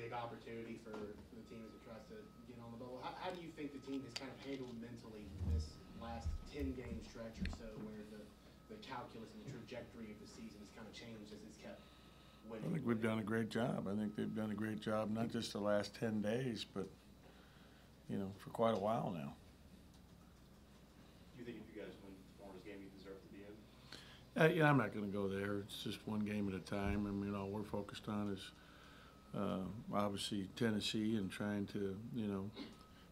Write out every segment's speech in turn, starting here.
big opportunity for the team as it tries to get on the bubble. How do you think the team has kind of handled mentally this last 10-game stretch or so where the calculus and the trajectory of the season has kind of changed as it's kept winning? I think we've done a great job. I think they've done a great job, not just the last 10 days, but, for quite a while now. Do you think if you guys win tomorrow's game, you deserve to be in? I'm not going to go there. It's just one game at a time. I mean, all we're focused on is obviously Tennessee and trying to,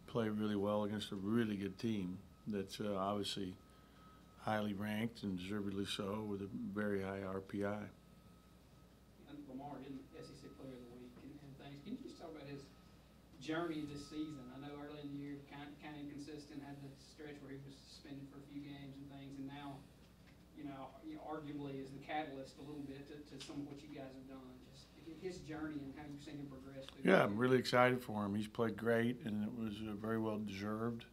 play really well against a really good team that's obviously highly ranked and deservedly so with a very high RPI. And Lamar getting SEC Player of the Week and things. Can you just talk about his journey this season? I know early in the year, kind of inconsistent, had the stretch where he was suspended for a few games and things, and now, arguably is the catalyst a little bit to some of what you guys have done. Just his journey and how you've seen him progress. Yeah, I'm really excited for him. He's played great, and it was very well deserved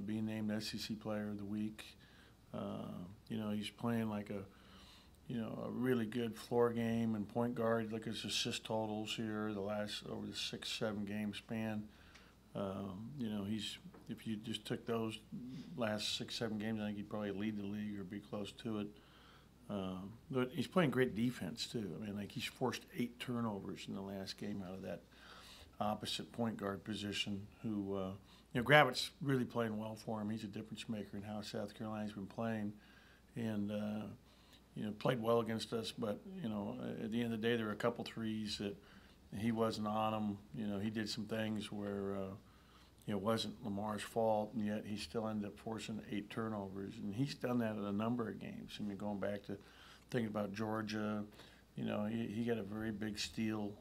being named SEC Player of the Week. He's playing like a really good floor game and point guard. Look at his assist totals here over the 6-7 game span. If you just took those last 6-7 games, I think he'd probably lead the league or be close to it. But he's playing great defense too. I mean, he's forced 8 turnovers in the last game out of that opposite point guard position. Gravitt's really playing well for him. He's a difference maker in how South Carolina's been playing, and played well against us. But at the end of the day, there were a couple threes that he wasn't on them. He did some things where it wasn't Lamar's fault, and yet he still ended up forcing 8 turnovers. And he's done that in a number of games. I mean, going back to thinking about Georgia, he got a very big steal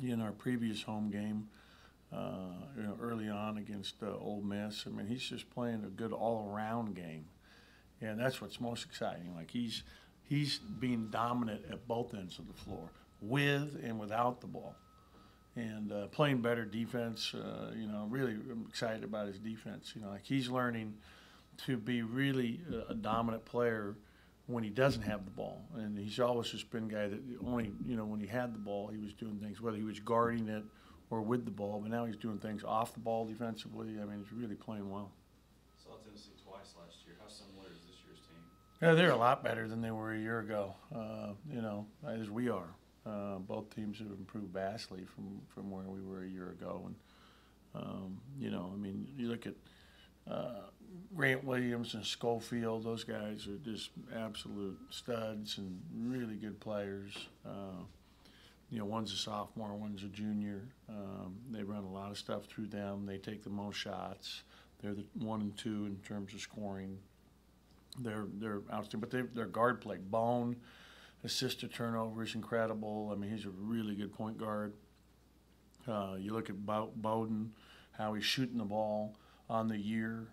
in our previous home game, early on against Ole Miss. I mean, he's just playing a good all-around game, and that's what's most exciting. Like he's being dominant at both ends of the floor, with and without the ball, and playing better defense. Really I'm excited about his defense. He's learning to be really a dominant player when he doesn't have the ball, and he's always just been a guy that only when he had the ball he was doing things, whether he was guarding it or with the ball. But now he's doing things off the ball defensively. I mean, he's really playing well. Saw Tennessee twice last year. How similar is this year's team? Yeah, they're a lot better than they were a year ago. As we are. Both teams have improved vastly from where we were a year ago, and you look at Grant Williams and Schofield. Those guys are just absolute studs and really good players. One's a sophomore, one's a junior. They run a lot of stuff through them. They take the most shots. They're the 1 and 2 in terms of scoring. They're outstanding, but their guard play, Bone, assist to turnover is incredible. I mean, he's a really good point guard. You look at Bowden, how he's shooting the ball on the year.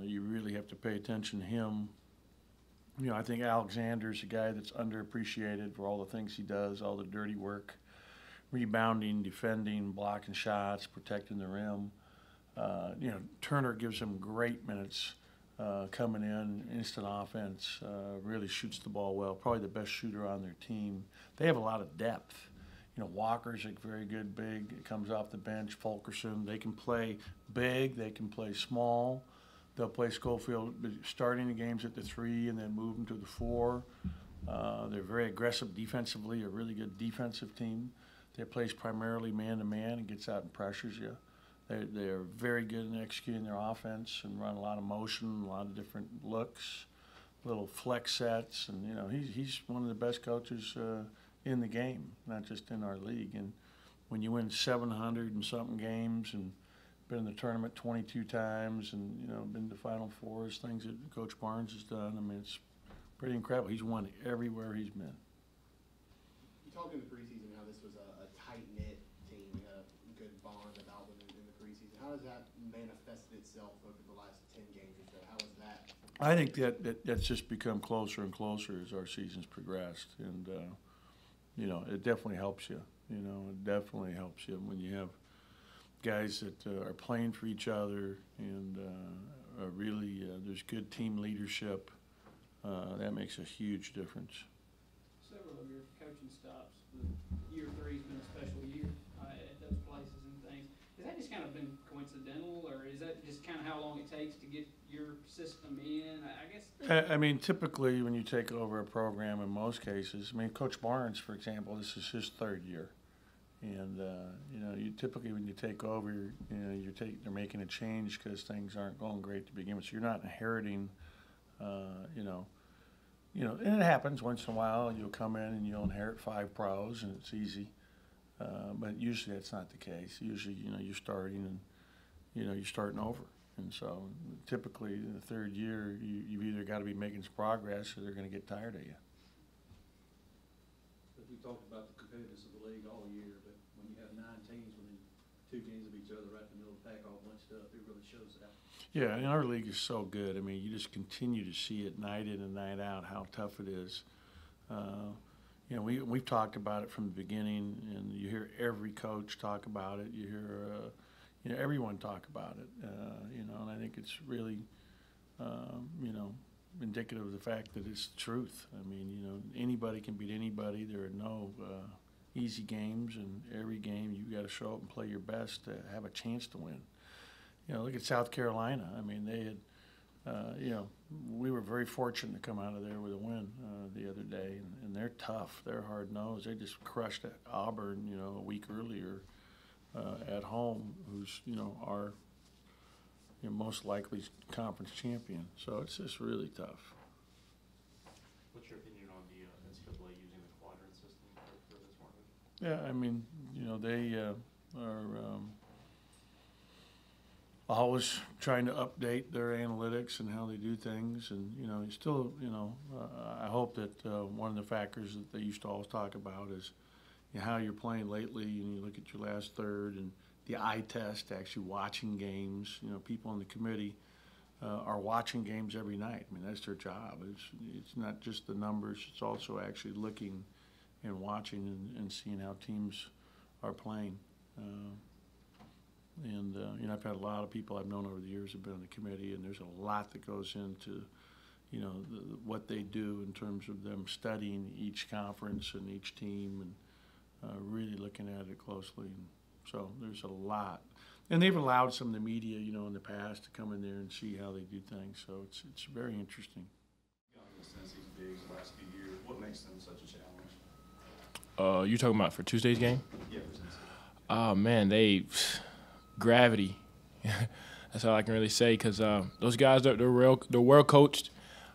You really have to pay attention to him. I think Alexander's a guy that's underappreciated for all the things he does, all the dirty work, rebounding, defending, blocking shots, protecting the rim. Turner gives him great minutes coming in, instant offense, really shoots the ball well, probably the best shooter on their team. They have a lot of depth. Walker's a very good big, comes off the bench. Fulkerson, they can play big, they can play small. They'll play Schofield starting the games at the 3 and then move them to the 4. They're very aggressive defensively, a really good defensive team. They plays primarily man-to-man and gets out and pressures you. They're very good in executing their offense and run a lot of motion, a lot of different looks, little flex sets. And, he's one of the best coaches in the game, not just in our league. And when you win 700 and something games and been in the tournament 22 times and, been to Final Fours, things that Coach Barnes has done, I mean, it's pretty incredible. He's won everywhere he's been. You talked in the preseason how this was a tight-knit team, you had a good bond about them in the preseason. How has that manifested itself over the last 10 games or so? How is that? I think that's just become closer and closer as our season's progressed. And, it definitely helps you. It definitely helps you when you have guys that are playing for each other and really there's good team leadership. That makes a huge difference. Several of your coaching stops, the year three's been a special year at those places and things. Has that just kind of been coincidental, or is that just kind of how long it takes to get your system in? I guess. I mean, typically when you take over a program, in most cases, I mean, Coach Barnes, for example, this is his third year. And, you know, you typically when you take over, you know, they're making a change because things aren't going great to begin with. So you're not inheriting, you know, and it happens once in a while. You'll come in and you'll inherit 5 pros, and it's easy. But usually that's not the case. Usually, you know, you're starting and, you know, you're starting over. And so typically in the third year, you've either got to be making some progress or they're going to get tired of you. But we talked about the competitiveness of the league all year, but when you have 9 teams within 2 games of each other right in the middle of the pack all bunched up, it really shows that. Yeah, and our league is so good. I mean, you just continue to see it night in and night out how tough it is. You know, we've talked about it from the beginning, and you hear every coach talk about it. You hear, you know, everyone talk about it. You know, and I think it's really, you know, indicative of the fact that it's the truth. I mean, you know, anybody can beat anybody. There are no easy games, and every game you got to show up and play your best to have a chance to win. You know, look at South Carolina. I mean, they had, you know, we were very fortunate to come out of there with a win the other day, and they're tough. They're hard-nosed. They just crushed Auburn, you know, a week earlier at home, who's, you know, our most likely conference champion. So it's just really tough. What's your opinion on the NCAA using the quadrant system for this market? Yeah, I mean, you know, they are always trying to update their analytics and how they do things, and you know, still, you know, I hope that one of the factors that they used to always talk about is, you know, how you're playing lately, and you look at your last third, and the eye test, actually watching games. You know, people on the committee are watching games every night. I mean, that's their job. It's not just the numbers; it's also actually looking and watching and seeing how teams are playing. And you know, I've had a lot of people I've known over the years have been on the committee, and there's a lot that goes into, you know, what they do in terms of them studying each conference and each team, and really looking at it closely. And so there's a lot, and they've allowed some of the media, you know, in the past to come in there and see how they do things. So it's very interesting. Since these bigs the last few years, what makes them such a challenge? You talking about for Tuesday's game? Yeah, for Tennessee. Oh man, gravity. That's all I can really say, because those guys, they're well coached.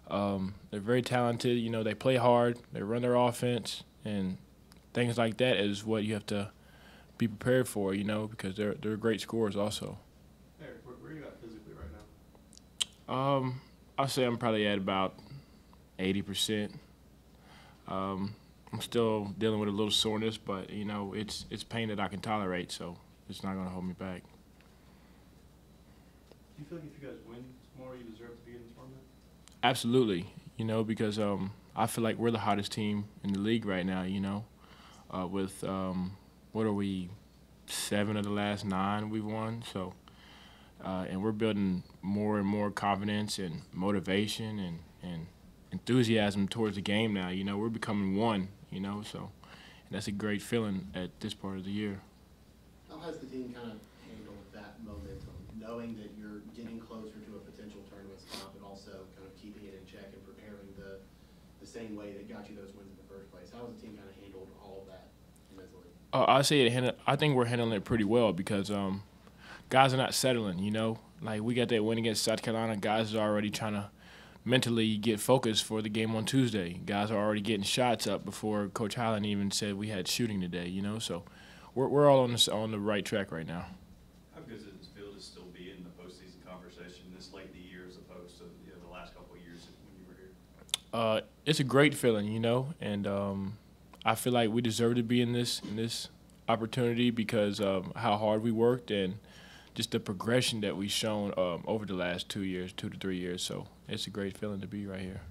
They're very talented. You know, they play hard. They run their offense, and things like that is what you have to be prepared for. You know, because they're great scorers also. Eric, where are you at physically right now? I'll say I'm probably at about 80%. I'm still dealing with a little soreness, but you know, it's pain that I can tolerate, so it's not going to hold me back. Do you feel like if you guys win tomorrow, you deserve to be in this tournament? Absolutely, you know, because I feel like we're the hottest team in the league right now, you know, with, what are we, 7 of the last 9 we've won, so, and we're building more and more confidence and motivation and enthusiasm towards the game now. You know, we're becoming one, you know, so and that's a great feeling at this part of the year. How has the team kind of handled that momentum, knowing that you're getting closer to a potential tournament spot, but also kind of keeping it in check and preparing the same way that got you those wins in the first place? How has the team kind of handled all of that mentally? I think we're handling it pretty well, because guys are not settling, you know. Like, we got that win against South Carolina. Guys are already trying to mentally get focused for the game on Tuesday. Guys are already getting shots up before Coach Highland even said we had shooting today, you know. So we're all on the right track right now. How good does it feel to still be in the postseason conversation this late in the year as opposed to, you know, the last couple of years when you were here? It's a great feeling, you know, and I feel like we deserve to be in this opportunity because of how hard we worked and just the progression that we've shown over the last 2 years, 2 to 3 years. So it's a great feeling to be right here.